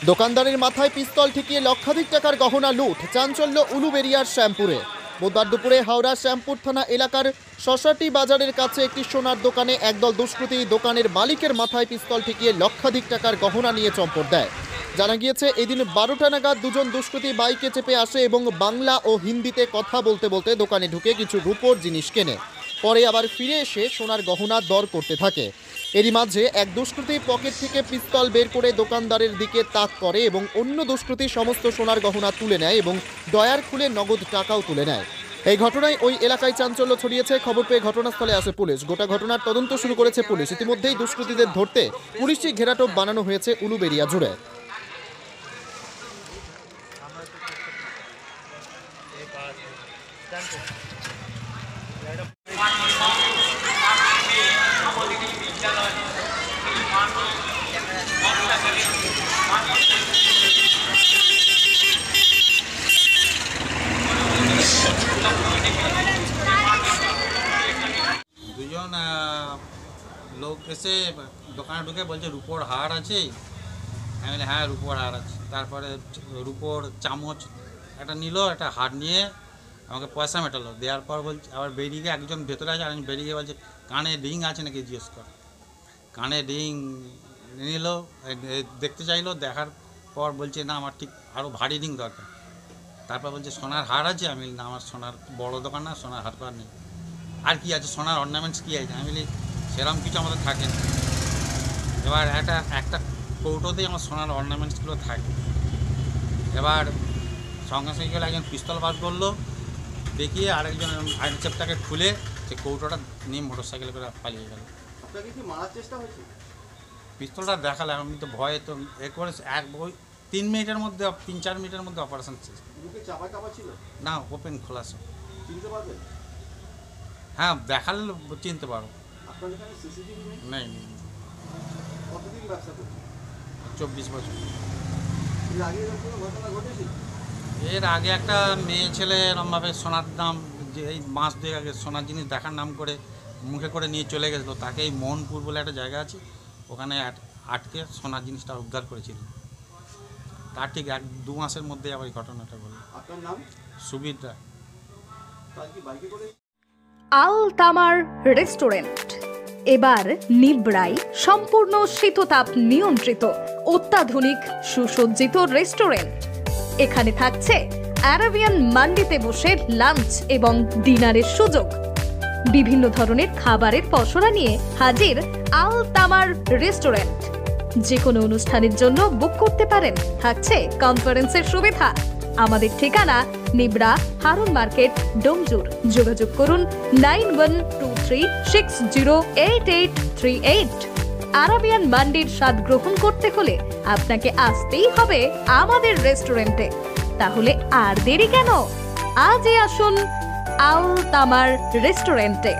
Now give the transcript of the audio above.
দোকানদারের মাথায় পিস্তল ঠেকিয়ে লক্ষাধিক টাকার গহনা লুট, চাঞ্চল্য উলুবেড়িয়ার শ্যামপুরে। বুধবার দুপুরে হাওড়া শ্যামপুর থানা এলাকার শশাটি বাজারের কাছে একটি সোনার দোকানে একদল দুষ্কৃতী দোকানের মালিকের মাথায় পিস্তল ঠেকিয়ে লক্ষাধিক টাকার গহনা নিয়ে চম্পট দেয়। জানা গিয়েছে, এদিন 12টা নাগাদ দুজন দুষ্কৃতী বাইকে চেপে আসে এবং বাংলা ও হিন্দিতে কথা বলতে বলতে দোকানে ঢুকে কিছু রূপোর জিনিস কেনে। পরে আবার ফিরে এসে সোনার গহনা দর করতে থাকে। এরই মাঝে এক দুষ্কৃতী পকেট থেকে পিস্তল বের করে দোকানদারের দিকে তাক করে এবং অন্য দুষ্কৃতী সমস্ত সোনার গহনা তুলে নেয় এবং ড্রয়ার খুলে নগদ টাকাও তুলে নেয়। এই ঘটনায় ওই এলাকায় চাঞ্চল্য ছড়িয়েছে। খবর পেয়ে ঘটনাস্থলে আসে পুলিশ। গোটা ঘটনার তদন্ত শুরু করেছে পুলিশ। ইতিমধ্যেই দুষ্কৃতীদের ধরতে পুলিশি ঘেরাটোপ বানানো হয়েছে উলুবেড়িয়া জুড়ে। দুজন লোক এসে দোকানে ঢুকে বলছে রূপোর হার আছে। আমি বলি হ্যাঁ রূপোর হার আছে। তারপরে রূপোর চামচ একটা নিল, একটা হার নিয়ে আমাকে পয়সা মেটালো। দেওয়ার পর বলছে আবার বেরিয়ে একজন ভেতরে আছে, আর বেরিয়ে গিয়ে বলছে কানে রিং আছে নাকি জিজ্ঞেস কর। কানে রিং নিল, দেখতে চাইলো, দেখার পর বলছে না আমার ঠিক আরও ভারী রিং দরকার। তারপর বলছে সোনার হার আছে। আমি না আমার সোনার বড় দোকান না, সোনার হার পার নেই। আর কি আছে সোনার অর্নামেন্টস কী আছে? আমি বলি সেরকম কিছু আমাদের থাকে না। এবার একটা কৌটোতেই আমার সোনার অর্নামেন্টসগুলো থাকে। এবার সঙ্গে সঙ্গে একজন পিস্তল বার করলো, দেখিয়ে আরেকজন চেপটাকে খুলে সে কৌটোটা নিয়ে মোটর সাইকেল করে পালিয়ে গেল। পিস্তলটা দেখালে আমি তো ভয়ে তো করে 3 মিনিটের মধ্যে 3-4 মিনিটের মধ্যে অপারেশন শেষ। না, ওপেন খোলা সব। হ্যাঁ, দেখালে চিনতে পারো। নেই, 24 বছর। এর আগে একটা মেয়ে ছেলে এরমভাবে সোনার দাম, যে এই মাস 2 আগে সোনার জিনিস দেখার নাম করে মুখে করে নিয়ে চলে গেছিলো। তাকে এই মোহনপুর বলে একটা জায়গা আছে, ওখানে আটকে সোনার জিনিসটা উদ্ধার করেছিল। তার ঠিক 1-2 মাসের মধ্যে আবার এই ঘটনাটা বলল। আপনার নাম? সুবির রায়। আল তামার রেস্টুরেন্ট এবার নিবড়াই সম্পূর্ণ শীততাপ নিয়ন্ত্রিত অত্যাধুনিক সুসজ্জিত রেস্টুরেন্ট। এখানে থাকছে আরাবিয়ান মান্ডিতে বসে লাঞ্চ এবং ডিনারের সুযোগ। বিভিন্ন ধরনের খাবারের পসরা নিয়ে হাজির আল তামার রেস্টুরেন্ট। যে কোনো অনুষ্ঠানের জন্য বুক করতে পারেন। থাকছে কনফারেন্সের সুবিধা। আমাদের ঠিকানা নিবড়া হারুন মার্কেট, ডোমজুর। যোগাযোগ করুন 9123608838। আরাবিয়ান মান্ডির স্বাদ গ্রহণ করতে হলে আপনাকে আসতেই হবে আমাদের রেস্টুরেন্টে। তাহলে আর দেরি কেন? আজই আসুন আল তামার রেস্টুরেন্টে।